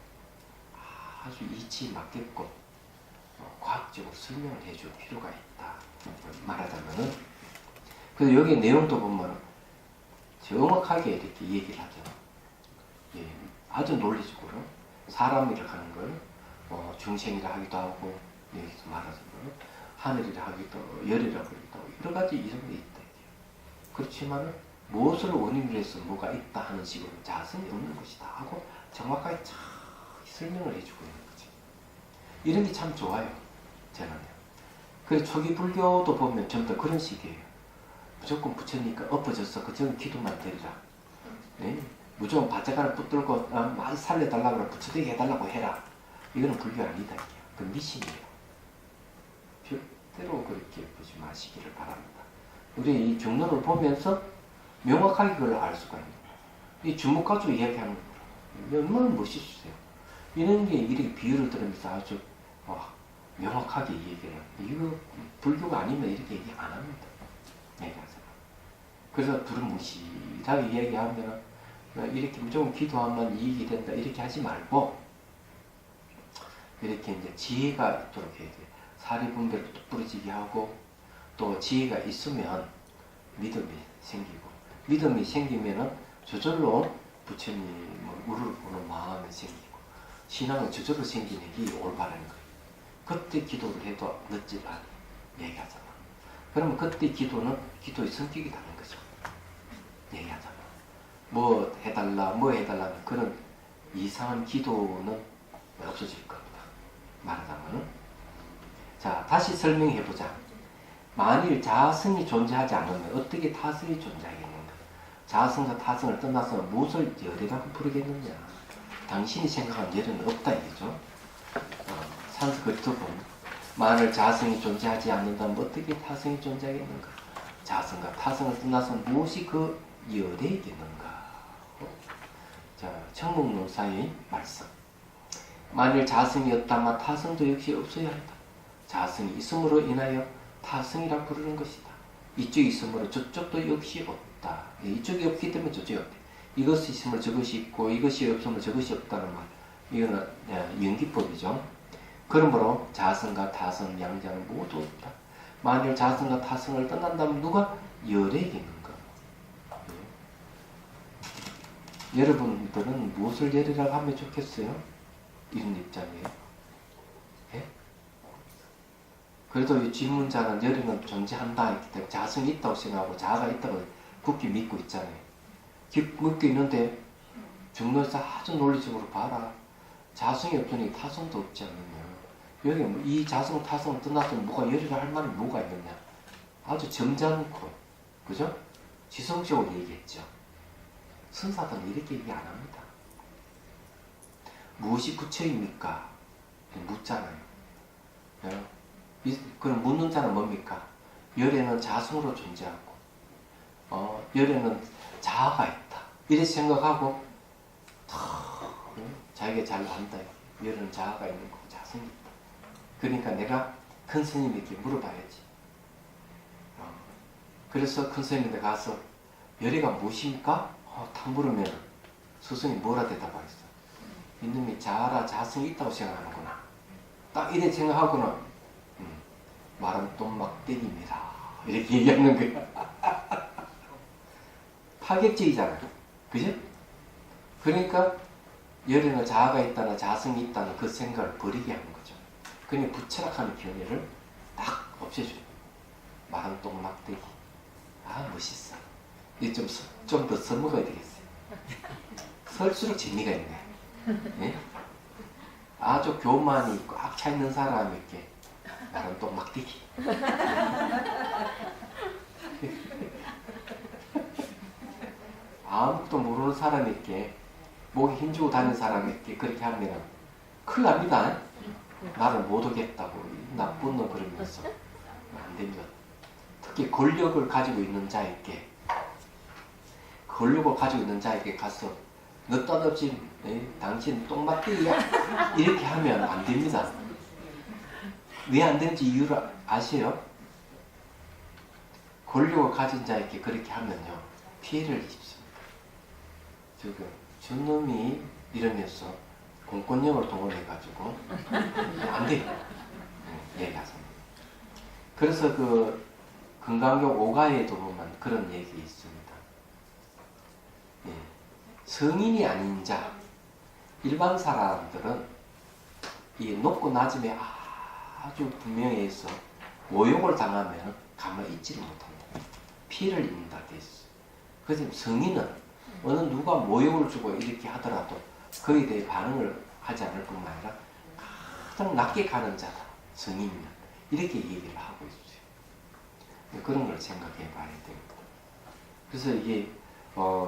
아주 이치에 맞게끔 과학적으로 설명을 해줄 필요가 있다. 말하자면은, 그래서 여기 내용도 보면 정확하게 이렇게 얘기를 하잖아요. 예, 아주 논리적으로 사람이라 하는 걸 중생이라 하기도 하고, 여기서 말하자면 하늘이라 하기도 하고, 열이라 하기도 하고, 여러 가지 이름이 있다. 그렇지만 무엇을 원인으로 해서 뭐가 있다 하는 식으로 자성이 없는 것이다 하고 정확하게 잘 설명을 해주고 있는 거지. 이런 게 참 좋아요, 저는요. 그래서 초기 불교도 보면 전부 다 그런 식이에요. 무조건 부처니까 엎어져서 그저 기도만 드리라. 네? 무조건 바짝가를 붙들고 많이 살려달라고 그래, 부처되게 해달라고 해라. 이거는 불교 아니다. 그 미신이에요. 절대로 그렇게 보지 마시기를 바랍니다. 우리 이 경론을 보면서 명확하게 그걸 알 수가 있는 거예요. 이 주목 가지고 이야기하는 거예요. 얼마나 멋있으세요. 이런 게 이렇게 비유를 들으면서 아주 명확하게 얘기해요. 이거 불교가 아니면 이렇게 얘기 안 합니다. 얘기하잖아. 그래서 두루뭉실하게 이야기하면 이렇게 무조건 기도하면 이익이 된다 이렇게 하지 말고, 이렇게 이제 지혜가 있도록 해야 돼요. 사리분별도 부러지게 하고, 또 지혜가 있으면 믿음이 생기고, 믿음이 생기면은 저절로 부처님을 우러러보는 마음이 생기고, 신앙은 저절로 생기는 게 올바른 거예요. 그때 기도를 해도 늦지 않아 얘기하잖아. 그러면 그때 기도는 기도의 성격이 다른 거죠. 얘기하잖아. 뭐 해달라, 뭐 해달라는 그런 이상한 기도는 없어질 겁니다. 말하자면. 자, 다시 설명해보자. 만일 자성이 존재하지 않으면 어떻게 타성이 존재하겠는가? 자성과 타성을 떠나서 무엇을 열이라고 부르겠느냐? 당신이 생각한 열은 없다 이거죠. 산스크리트 보면 만일 자성이 존재하지 않는다면 어떻게 타성이 존재하겠는가? 자성과 타성을 떠나서 무엇이 그 열이겠는가? 자, 청목론사의 말씀. 만일 자성이 없다면 타성도 역시 없어야 한다. 자성이 있음으로 인하여 타성이라 부르는 것이다. 이쪽이 있으므로 저쪽도 역시 없다. 이쪽이 없기 때문에 저쪽이 없다. 이것이 있으면 저것이 있고 이것이 없으면 저것이 없다는 말. 이거는 연기법이죠. 그러므로 자성과 타성, 양자는 모두 없다. 만일 자성과 타성을 떠난다면 누가 열애겠는가? 여러분들은 무엇을 열애라고 하면 좋겠어요? 이런 입장이에요. 예? 그래도 이 질문자는 열애는 존재한다 했기 때문에 자성이 있다고 생각하고 자아가 있다고 굳게 믿고 있잖아요. 믿고 있는데 중론에서 아주 논리적으로 봐라. 자성이 없으니 타성도 없지 않느냐. 여기 이 자성 타성을 떠나서 뭐가 열애를 할 만한 뭐가 있느냐. 아주 점잖고, 그죠? 지성적으로 얘기했죠. 선사들은 이렇게 얘기 안 합니다. 무엇이 부처입니까? 묻잖아요. 그럼 묻는 자는 뭡니까? 열애는 자성으로 존재하고, 열애는 자아가 있다. 이렇게 생각하고, 자기가 잘 안다. 열애는 자아가 있는 거고, 자성이 있다. 그러니까 내가 큰 스님에게 물어봐야지. 그래서 큰 스님한테 가서, 열애가 무엇입니까? 딱 물으면 스승이 뭐라 대답하겠어? 이놈이 자아라 자성이 있다고 생각하는구나. 딱 이래 생각하고는 말은 똥막대기입니다. 이렇게 얘기하는 거야. 파격적이잖아요. 그죠? 그러니까 열에는 자아가 있다나 자성이 있다는 그 생각을 버리게 하는 거죠. 그러니까 부철학하는 견해를 딱 없애줘요. 말은 똥막대기. 아, 멋있어. 이제 좀 더 써먹어야 되겠어요. 설수록 재미가 있네. 예? 아주 교만이 꽉 차 있는 사람에게 나는 또 막대기. 아무것도 모르는 사람에게 목에 힘주고 다니는 사람에게 그렇게 하면 큰일 납니다. 나를 못 오겠다고 나쁜 놈 그러면서 안 됩니다. 특히 권력을 가지고 있는 자에게 가서 너 떠들지 당신 똥맛띠야 이렇게 하면 안 됩니다. 왜 안 되는지 이유를 아세요? 권력을 가진 자에게 그렇게 하면요 피해를 입습니다. 지금 저놈이 이러면서 공권력을 동원해가지고 안 돼요. 얘기하습니다. 그래서 그 금강경 오가에도 보면 그런 얘기 있습니다. 예. 성인이 아닌 자, 일반 사람들은 이 높고 낮음에 아주 분명해서 모욕을 당하면 가만히 있지를 못합니다. 피해를 입는다 돼 있어. 그래서 성인은 어느 누가 모욕을 주고 이렇게 하더라도 그에 대해 반응을 하지 않을 뿐만 아니라 가장 낮게 가는 자다. 성인이면 이렇게 얘기를 하고 있어요. 그런 걸 생각해 봐야 됩니다. 그래서 이게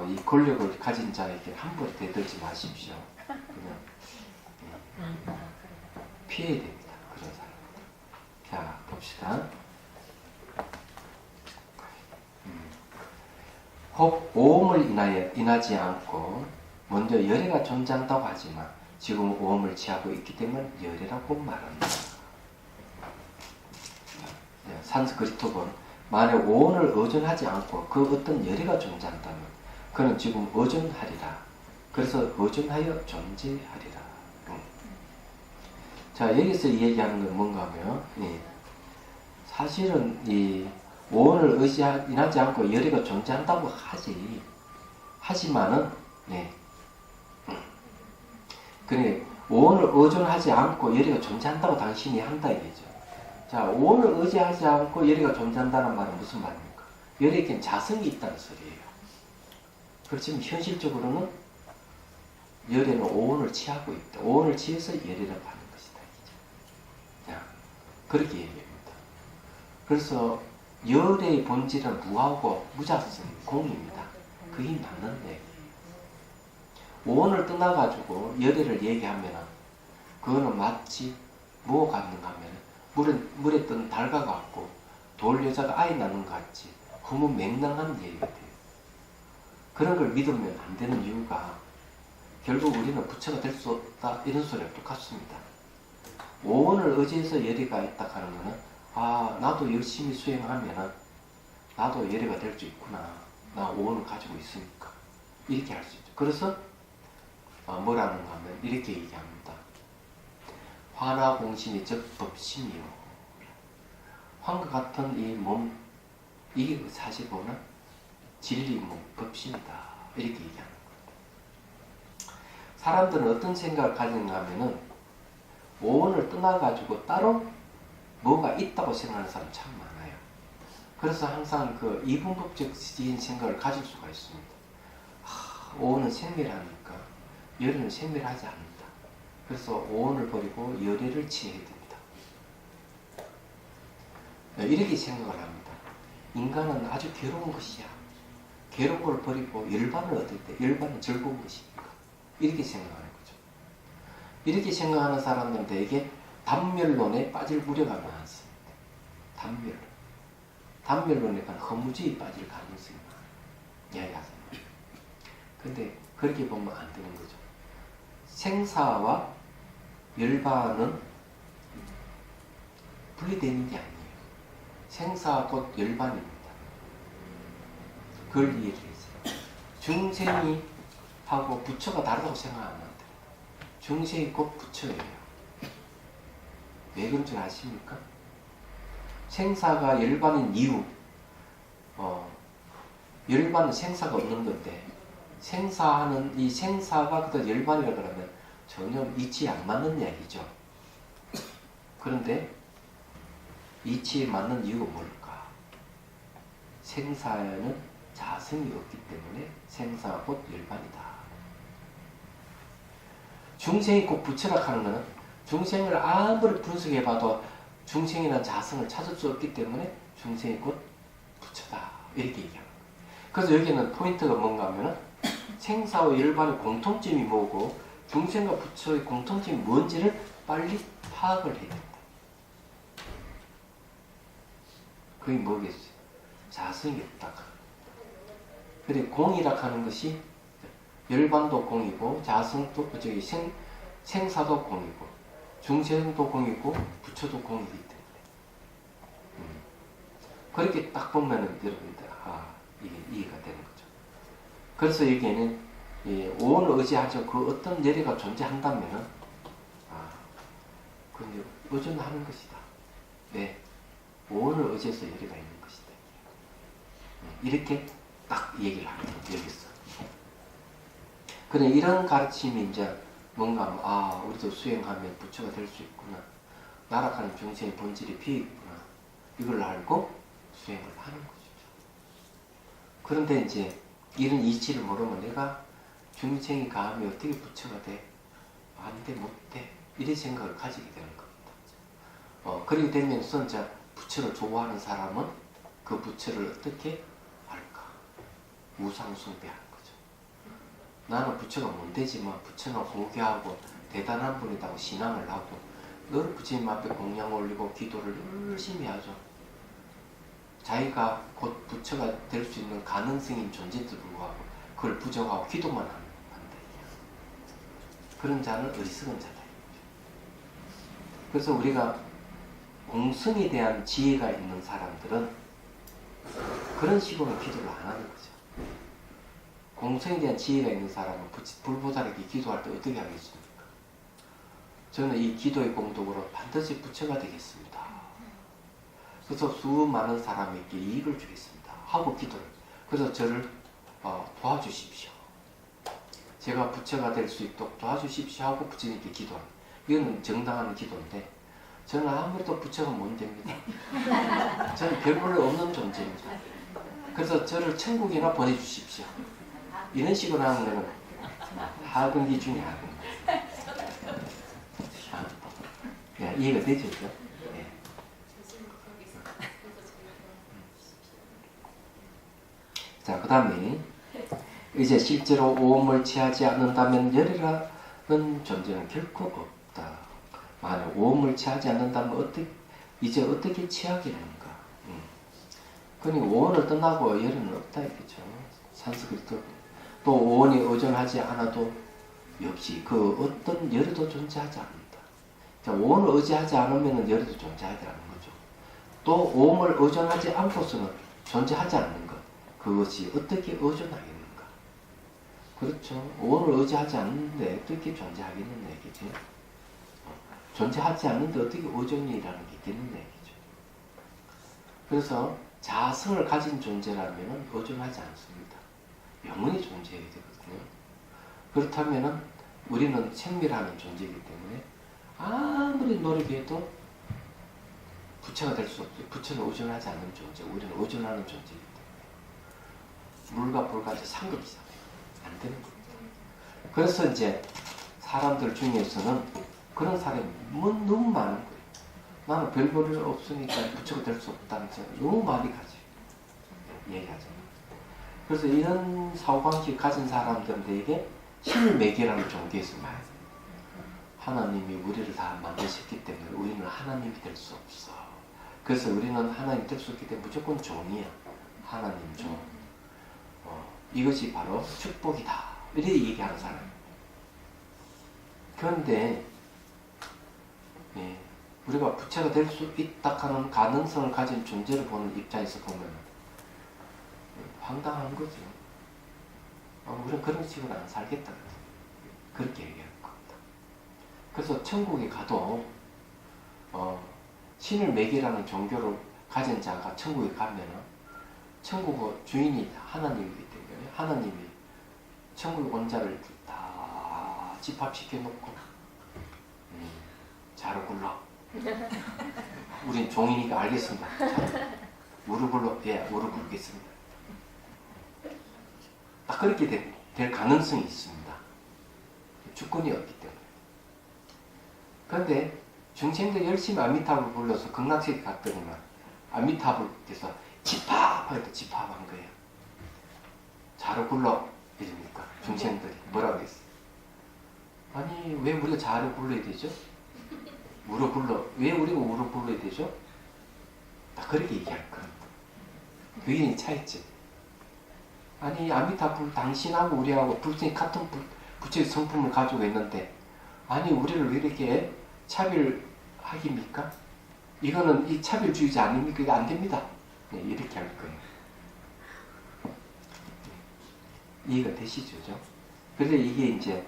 이 권력을 가진 자에게 함부로 대들지 마십시오. 그냥 피해야 됩니다. 그런 사람. 자, 봅시다. 혹 오음을 인하지 않고 먼저 열애가 존재한다고 하지만 지금 오음을 취하고 있기 때문에 열애라고 말합니다. 산스크리트어는 만약 오온을 의존하지 않고 그 어떤 열애가 존재한다면 그는 지금 의존하리라. 그래서 의존하여 존재하리라. 자, 여기서 얘기하는 건 뭔가 하면 사실은 이 오온을 인하지 않고 열애가 존재한다고 하지만은 그러니까 오온을 의존하지 않고 열애가 존재한다고 당신이 한다 이거죠. 자, 오온을 의지하지 않고 열애가 존재한다는 말은 무슨 말입니까? 열애에겐 자성이 있다는 소리예요. 그렇지만 현실적으로는 열애는 오온을 취하고 있다. 오온을 취해서 열애라고 하는 것이다. 자, 그렇게 얘기합니다. 그래서 열애의 본질은 무하고 무자성, 공입니다. 그게 맞는데 오온을 떠나가지고 열애를 얘기하면 그거는 마치 뭐가 같는가 하면 물에 뜬 달과 같고 돌 여자가 아이 낳는 것 같이 너무 맹랑한 얘기가 돼요. 그런 걸 믿으면 안 되는 이유가 결국 우리는 부처가 될 수 없다 이런 소리랑 똑같습니다. 오온을 의지해서 열애가 있다 하는 거는 나도 열심히 수행하면 나도 열애가 될 수 있구나. 나 오온을 가지고 있으니까 이렇게 할 수 있죠. 그래서 뭐라는가 하면 이렇게 얘기합니다. 화나공심이 즉 법심이요. 황과 같은 이 몸, 이게 사실 보면 진리 몸, 법심이다. 이렇게 얘기하는 거예요. 사람들은 어떤 생각을 가지는가 하면은 오온을 떠나가지고 따로 뭐가 있다고 생각하는 사람 참 많아요. 그래서 항상 그 이분법적인 생각을 가질 수가 있습니다. 오온은 생멸하니까 열애는 생멸하지 않는다. 그래서 오온을 버리고 열애를 취해야 됩니다. 이렇게 생각을 합니다. 인간은 아주 괴로운 것이야. 괴로운 걸 버리고 열반을 얻을 때 열반은 즐거운 것이니까 이렇게 생각하는 거죠. 이렇게 생각하는 사람들은 대개 단멸론에 빠질 우려가 많습니다. 단멸론에 관한 허무주의 빠질 가능성이 많아요. 이야기하세요. 근데 그렇게 보면 안 되는 거죠. 생사와 열반은 분리되는 게 아니에요. 생사 곧 열반입니다. 그걸 이해를 했어요. 중생이 하고 부처가 다르다고 생각하면 안 돼요. 중생이 곧 부처예요. 왜 그런 줄 아십니까? 생사가 열반인 이유, 열반은 생사가 없는 건데 생사하는 이 생사가 그다 열반이라 그러면 전혀 이치에 안 맞는 이야기죠. 그런데 이치에 맞는 이유가 뭘까? 생사에는 자성이 없기 때문에 생사가 곧 열반이다. 중생이 곧 부처라 하는 것은 중생을 아무리 분석해봐도 중생이라는 자성을 찾을 수 없기 때문에 중생이 곧 부처다. 이렇게 얘기합니다. 그래서 여기는 포인트가 뭔가 하면은 생사와 열반의 공통점이 뭐고 중생과 부처의 공통점이 뭔지를 빨리 파악을 해야 된다. 그게 뭐겠어요? 자성이 없다. 그래 공이라 하는 것이 열반도 공이고 자성도 생사도 공이고 중생도 공이고 부처도 공이기 때문에 그렇게 딱 보면은 여러분들 이게 이해가 되는 거죠. 그래서 여기에는 오온을 의지하죠. 그 어떤 열애가 존재한다면은 그건 의존하는 것이다. 네, 오온을 의지해서 열애가 있는 것이다. 이렇게 딱 얘기를 하는 거예요. 여기서. 그래 이런 가르침이 이제 뭔가 우리도 수행하면 부처가 될 수 있구나. 나락하는 중생의 본질이 비있구나. 이걸 알고 수행을 하는 것이죠. 그런데 이제 이런 이치를 모르면 내가 중생이 가하면 어떻게 부처가 돼? 안 돼, 못 돼. 이런 생각을 가지게 되는 겁니다. 그렇게 되면서 이제 부처를 좋아하는 사람은 그 부처를 어떻게 할까? 우상숭배하는 거죠. 나는 부처가 못 되지만 부처는 공개하고 대단한 분이라고 신앙을 하고 늘 부처님 앞에 공양 올리고 기도를 열심히 하죠. 자기가 곧 부처가 될 수 있는 가능성인 존재도 불구하고 그걸 부정하고 기도만 한다. 그런 자는 어리석은 자다. 그래서 우리가 공성에 대한 지혜가 있는 사람들은 그런 식으로 기도를 안 하는 거죠. 공성에 대한 지혜가 있는 사람은 불보살에게 기도할 때 어떻게 하겠습니까? 저는 이 기도의 공덕으로 반드시 부처가 되겠습니다. 그래서 수많은 사람에게 이익을 주겠습니다. 하고 기도를. 그래서 저를 도와주십시오. 제가 부처가 될 수 있도록 도와주십시오 하고 부처님께 기도합니다. 이거는 정당한 기도인데 저는 아무래도 부처가 못 됩니다. 저는 별볼일 없는 존재입니다. 그래서 저를 천국이나 보내주십시오. 이런 식으로 하는 거는 하근기 중에 하근기. 이해가 되죠? 네. 자, 그 다음에 이제 실제로 오음을 취하지 않는다면 열이라는 존재는 결코 없다. 만약 오음을 취하지 않는다면 이제 어떻게 취하게 되는가? 그러니 오온을 떠나고 열은 없다 이거죠. 산스크리트. 또 오온이 의존하지 않아도 역시 그 어떤 열도 존재하지 않는다. 자, 오온을 의지하지 않으면 열도 존재하지 않는 거죠. 또 오음을 의존하지 않고서는 존재하지 않는 것. 그것이 어떻게 의존하겠는가? 그렇죠. 오온을 의지하지 않는데 어떻게 존재하겠는 얘기지? 존재하지 않는데 어떻게 의존이라는 게 있겠는 얘기죠. 그래서 자성을 가진 존재라면 의존하지 않습니다. 영원히 존재해야 되거든요. 그렇다면 우리는 생멸하는 존재이기 때문에 아무리 노력해도 부처가 될 수 없어요. 부처는 의존하지 않는 존재, 우리는 의존하는 존재이기 때문에 물과 불과 상급이잖아요. 안 되는 겁니다. 그래서 이제 사람들 중에서는 그런 사람이 너무 많은 거예요. 나는 별 볼일 없으니까 부처가 될 수 없다는 생각 너무 많이 가지 얘기하잖아요. 그래서 이런 사고방식 가진 사람들에게 신을 매개라는 종교에서 말해요. 하나님이 우리를 다 만드셨기 때문에 우리는 하나님이 될 수 없어. 그래서 우리는 하나님 될 수 없기 때문에 무조건 종이야. 하나님 종. 이것이 바로 축복이다. 이렇게 얘기하는 사람입니다. 그런데 우리가 부처가 될 수 있다 하는 가능성을 가진 존재를 보는 입장에서 보면 황당한 거죠. 우리는 그런 식으로 안 살겠다. 그렇게 얘기할 겁니다. 그래서 천국에 가도 신을 매개라는 종교를 가진 자가 천국에 가면은 천국의 주인이 하나님이기 때문에 하나님이 천국의 온 자를 다 집합시켜 놓고 잘 굴러. 우린 종이니까 알겠습니다. 무릎 굴러. 무릎 꿇겠습니다. 딱 그렇게 될 가능성이 있습니다. 주권이 없기 때문에. 그런데 중생들 열심히 아미타불 불러서 극락세계 갔더니만 아미타불께서 집합하겠다 집합한 거예요. 자로 굴러. 이러니까 중생들이 뭐라고 했어? 아니 왜 우리가 자아를 굴러야 되죠? 왜 우리가 우를 굴러야 되죠? 다 그렇게 얘기할 거야. 그게 차이지. 아니 아미타불 당신하고 우리하고 불신이 같은 부처의 성품을 가지고 있는데 아니 우리를 왜 이렇게 차별하깁니까? 이거는 이 차별주의자 아닙니까? 이거 안 됩니다. 네, 이렇게 할 거예요. 이해가 되시죠? 그래서 이게 이제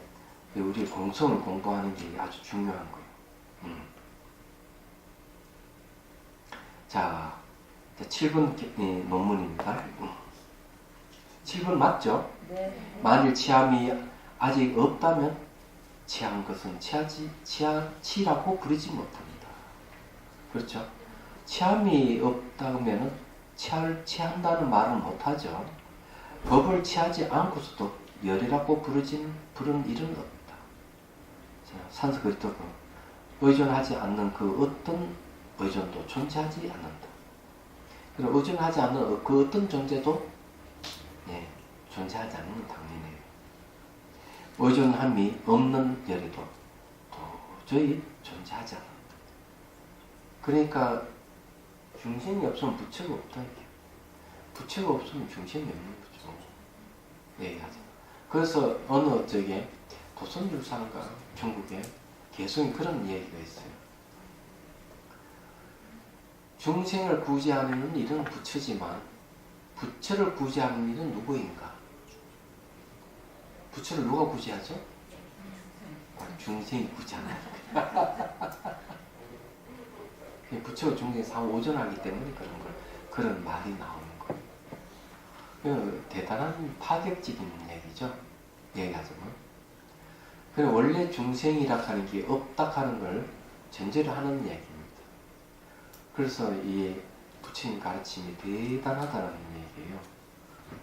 우리 공성을 공부하는 게 아주 중요한 거예요. 자, 7번 논문입니다. 7번 맞죠? 네. 만일 취함이 아직 없다면 취한 것은 취라고 부르지 못합니다. 그렇죠? 취함이 없다면 취한다는 말은 못하죠. 법을 취하지 않고서도 열이라고 부른 일은 없다. 자, 산스크리트어 의존하지 않는 그 어떤 의존도 존재하지 않는다. 그리고 의존하지 않는 그 어떤 존재도 존재하지 않는 건 당연해요. 의존함이 없는 열이도 도저히 존재하지 않는다. 그러니까 중생이 없으면 부처가 없다 이게. 부처가 없으면 중생이 없는 거죠. 얘기하죠. 그래서 어느 쪽에 도선율사인가 중국에 개성이 그런 얘기가 있어요. 중생을 구제하는 일은 부처지만 부처를 구제하는 일은 누구인가? 부처를 누가 구제하죠? 중생이 구제하는 부처가 중생이 상오존하기 때문에 그런 말이 나오는 거예요. 대단한 파격적인 얘기죠. 얘기하자면. 원래 중생이라 하는 게 없다 하는 걸 전제로 하는 얘기입니다. 그래서 이 부처님 가르침이 대단하다는 얘기예요.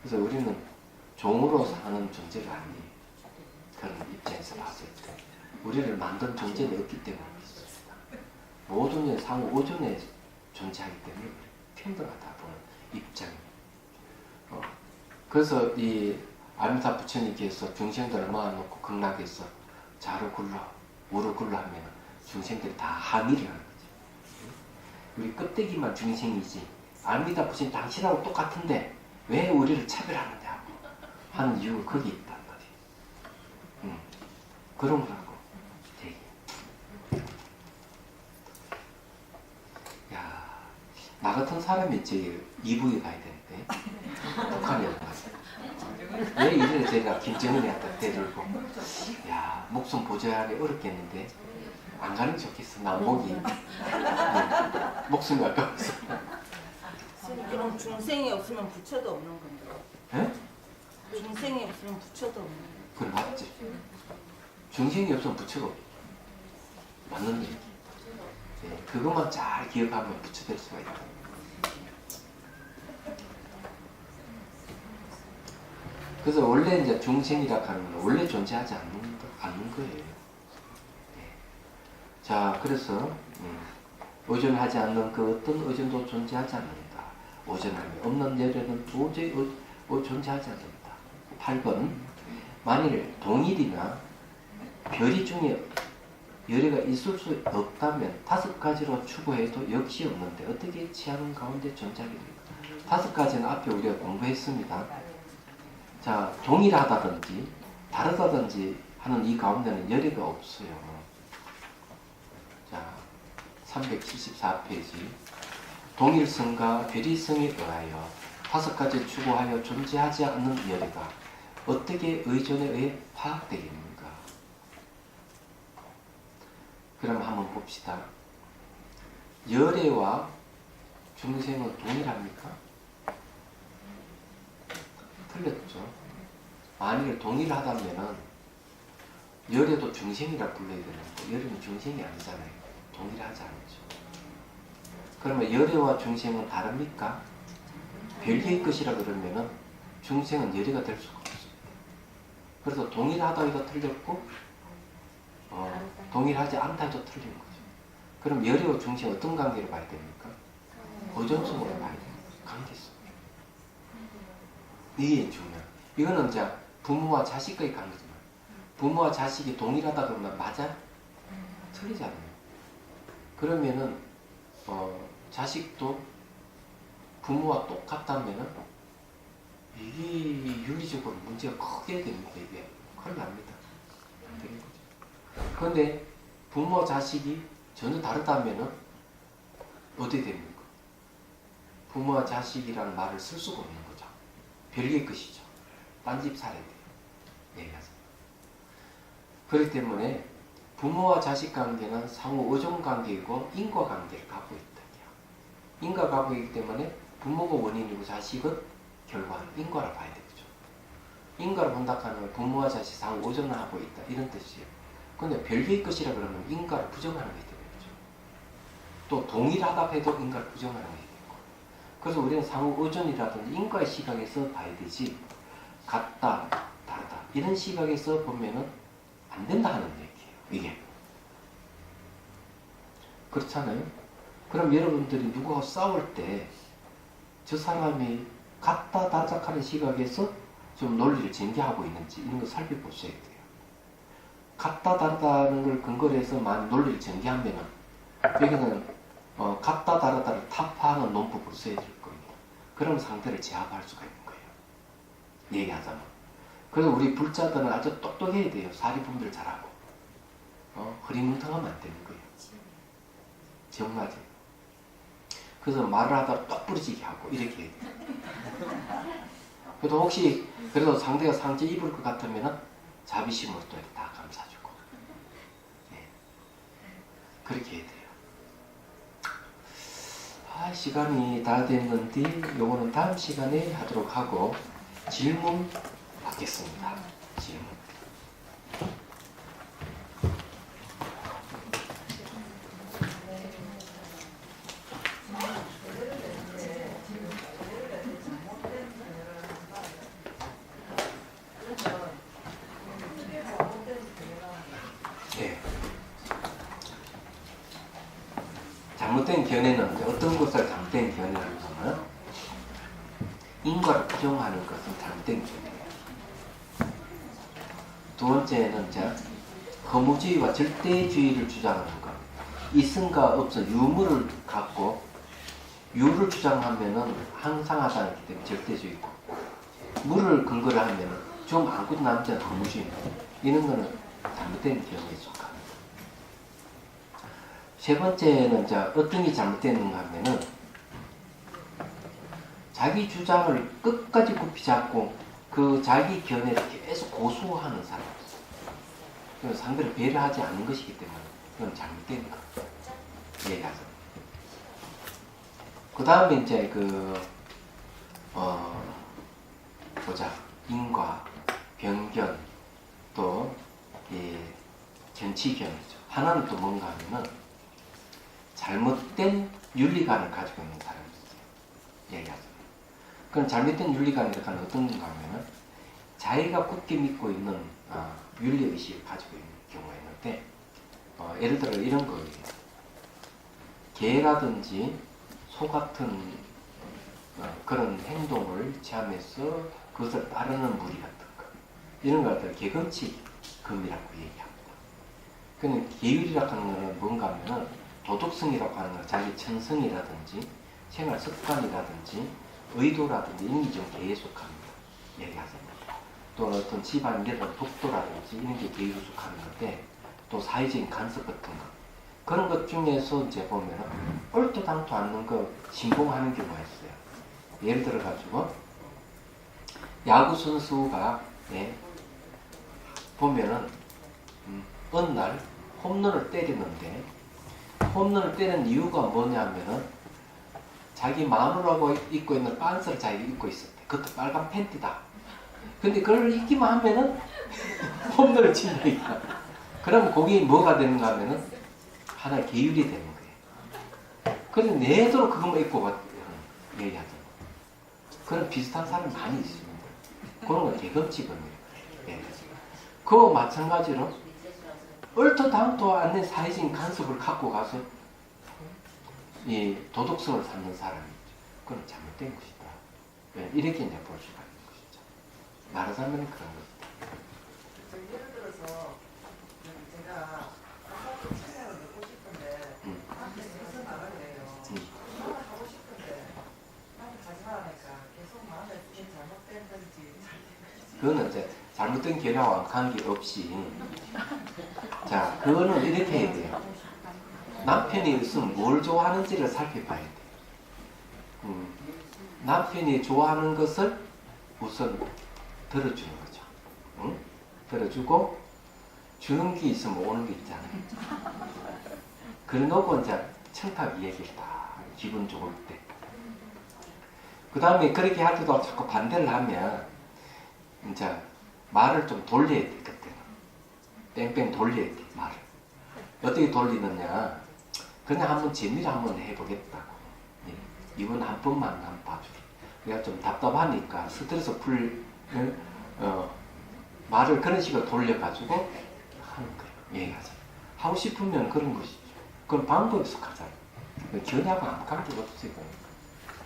그래서 우리는 종으로 사는 존재가 아니에요. 그런 입장에서 봤을 때. 우리를 만든 존재는 없기 때문에 있습니다. 모든 상호 오존에 존재하기 때문에 평등하다 보는 입장입니다. 그래서 이 아미타 부처님께서 중생들을 모아놓고 극락에서 자로 굴러, 우로 굴러 하면 중생들이 다 항의를 하는 거죠. 우리 껍데기만 중생이지 아미타 부처님 당신하고 똑같은데 왜 우리를 차별하느냐고 하는 이유가 거기 있단 말이에요. 그런 거라고 되게. 야, 나 같은 사람이 이제 이북에 가야 되는데 북한에 가서 왜 이래 제가 김정은이한테 데리고 야 목숨 보좌하기 어렵겠는데 안 가는 게 좋겠어. 나 목이 목숨이 아까워서. 그럼 중생이 없으면 부처도 없는 건가요? 예? 중생이 없으면 부처도 없는 거예요? 그건 맞지. 중생이 없으면 부처가 없어. 맞는 얘기. 네, 그것만 잘 기억하면 부처 될 수가 있다. 그래서 원래 이제 중생이라 하는 건 원래 존재하지 않는 거예요. 네. 자, 그래서 의존하지 않는 그 어떤 의존도 존재하지 않는다. 의존함이 없는 열에는 도저히 존재하지 않는다. 8번 만일 동일이나 별이 중에 열애가 있을 수 없다면 5가지로 추구해도 역시 없는데 어떻게 취하는 가운데 존재하게 됩니까? 5가지는 앞에 우리가 공부했습니다. 자, 동일하다든지 다르다든지 하는 이 가운데는 열애가 없어요. 자, 374페이지 동일성과 괴리성에 의하여 5가지 추구하여 존재하지 않는 열애가 어떻게 의존에 의해 파악되겠습니까? 그럼 한번 봅시다. 열애와 중생은 동일합니까? 틀렸죠. 만일 동일하다면은 열애도 중생이라 불러야 되는데 열애는 중생이 아니잖아요. 동일하지 않죠. 그러면 열애와 중생은 다릅니까? 별개의 것이라 그러면은 중생은 열애가 될 수가 없습니다. 그래서 동일하다 해도 틀렸고 동일하지 않다 해도 틀린 거죠. 그럼 열애와 중생 어떤 관계로 봐야 됩니까? 의존성으로 봐야 됩니다. 관계성. 이게 중요해요. 이거는 이제 부모와 자식의 관계지만 부모와 자식이 동일하다 그러면 맞아? 틀리잖아요. 그러면은 자식도 부모와 똑같다면은 이게 윤리적으로 문제가 크게 됩니다. 이게 큰일 납니다. 안 되는 거죠. 그런데 부모와 자식이 전혀 다르다면은 어떻게 됩니까? 부모와 자식이라는 말을 쓸 수가 없는 거죠. 별개의 것이죠. 딴집 살아야 돼요. 얘기하자. 그렇기 때문에 부모와 자식 관계는 상호 의존 관계이고 인과 관계를 갖고 있다. 인과 관계이기 때문에 부모가 원인이고 자식은 결과 인과를 봐야 되겠죠. 인과를 본다 하면 부모와 자식 상호 의존을 하고 있다. 이런 뜻이에요. 그런데 별개의 것이라 그러면 인과를 부정하는 게 되겠죠. 또 동일하다 해도 인과를 부정하는 게 되고. 그래서 우리는 상호 의존이라든지 인과의 시각에서 봐야 되지 같다, 다르다 이런 시각에서 보면은 안 된다 하는 얘기예요. 이게 그렇잖아요. 그럼 여러분들이 누구와 싸울 때 저 사람이 같다, 다르다 하는 시각에서 좀 논리를 전개하고 있는지 이런 걸 살펴보셔야 돼요. 같다, 다르다는 걸 근거로 해서만 논리를 전개하면은 여기는 같다, 다르다를 타파하는 논법으로 써야 될 거예요. 그럼 상대를 제압할 수가 있는 거예요. 얘기하자면. 그래서 우리 불자들은 아주 똑똑해야 돼요. 사리분별 잘하고. 흐리뭉텅하면 안 되는 거예요. 정말이에요. 그래서 말을 하다가 똑 부러지게 하고 이렇게 해야 돼요. 그래도 혹시 그래도 상대가 상처 입을 것 같으면 자비심으로 또 이렇게 다 감싸주고. 네. 그렇게 해야 돼요. 시간이 다 됐는데 요거는 다음 시간에 하도록 하고 질문 받겠습니다. 질문. 네. 잘못된 견해는 어떤 것을 잘못된 견해라고 하면 인과를 부정하는 것은 잘못된 견해예요. 두 번째는 이제 허무주의와 절대주의를 주장하는 것. 있음과 없음, 유무를 갖고 유를 주장하면은 항상하다는 게 되면 절대주의고, 무를 근거로 하면은 좀 아무것도 남지 않은 허무주의입니다. 이런 거는 잘못된 견해에 속합니다. 세 번째는 이제 어떤 게 잘못됐는가 하면은 자기 주장을 끝까지 굽히 잡고 그 자기 견해를 계속 고수하는 사람. 상대를 배려하지 않는 것이기 때문에 그건 잘못된 거. 얘기하죠. 그 다음에 이제 인과, 변견, 또 견치견이죠. 하나는 또 뭔가 하면은 잘못된 윤리관을 가지고 있는 사람이 있어요. 얘기하죠. 그럼 잘못된 윤리관이라고 하는 어떤 건가 하면은 자기가 굳게 믿고 있는 윤리의식을 가지고 있는 경우가 있는데 예를 들어 이런 거예요. 개라든지 소 같은 그런 행동을 취하면서 그것을 따르는 무리 같은 거 이런 것들 개근치금이라고 얘기합니다. 그는 계율이라고 하는 것은 뭔가 하면은 도덕성이라고 하는 건 자기 천성이라든지 생활 습관이라든지 의도라든지 이런 게 좀 개에 속합니다. 얘기하자면. 또 어떤 집안의 독도라든지 이런 게 개에 속하는 건데 또 사회적인 간섭 같은 거 그런 것 중에서 이제 보면은 얼토당토 않는 거 신봉하는 경우가 있어요. 예를 들어 가지고 야구 선수가 보면은 어느 날 홈런을 때리는데 홈런을 때리는 이유가 뭐냐면은 자기 마누라고 입고 있는 빤스를 자기가 입고 있었대. 그것도 빨간 팬티다. 근데 그걸 입기만 하면은 홈런을 치니까. 그럼 그게 뭐가 되는가 하면은 하나의 계율이 되는 거예요. 그래서 내도록 그것만 입고 얘기하죠. 그런 비슷한 사람이 많이 있습니다. 그런 건 개금치금이에요. 그거 마찬가지로 얼토당토 않는 사회적인 간섭을 갖고 가서 이 도덕성을 삼는 사람이 있죠. 그건 잘못된 것이다. 이렇게 이제 볼 수가 있는 것이죠. 말하자면 그런 거죠. 예를 들어서 제가 아파트 청약을 넣고 싶은데 나한테 계속 나가래요. 나는 하고 싶은데 나는 가지 말라니까 계속 마음에 이게 잘못된 건지 그거는 이제 잘못된 결과와 관계없이 자 그거는 이렇게 해야 돼요. 남편이 있으면 뭘 좋아하는지를 살펴봐야 돼. 남편이 좋아하는 것을 우선 들어주는 거죠. 응? 들어주고 주는 게 있으면 오는 게 있잖아요. 그러고 이제 청탁 이야기를 다 기분 좋을 때. 그 다음에 그렇게 하더라도 자꾸 반대를 하면 이제 말을 좀 돌려야 돼. 그때는 뺑뺑 돌려야 돼. 말을 어떻게 돌리느냐. 그냥 한번 재미를 한번 해보겠다고. 예. 이번 한 번만 한번 봐주게. 내가 좀 답답하니까 스트레스 말을 그런 식으로 돌려가지고 하는 거예요. 얘기하자. 하고 싶으면 그런 것이죠. 그럼 방법이 익숙하잖아요. 견해하고 아무 관계가 없어요.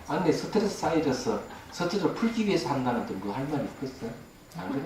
아니 스트레스 쌓여서 스트레스를 풀기 위해서 한다는데 뭐 할 말이 있겠어요? 안 그래?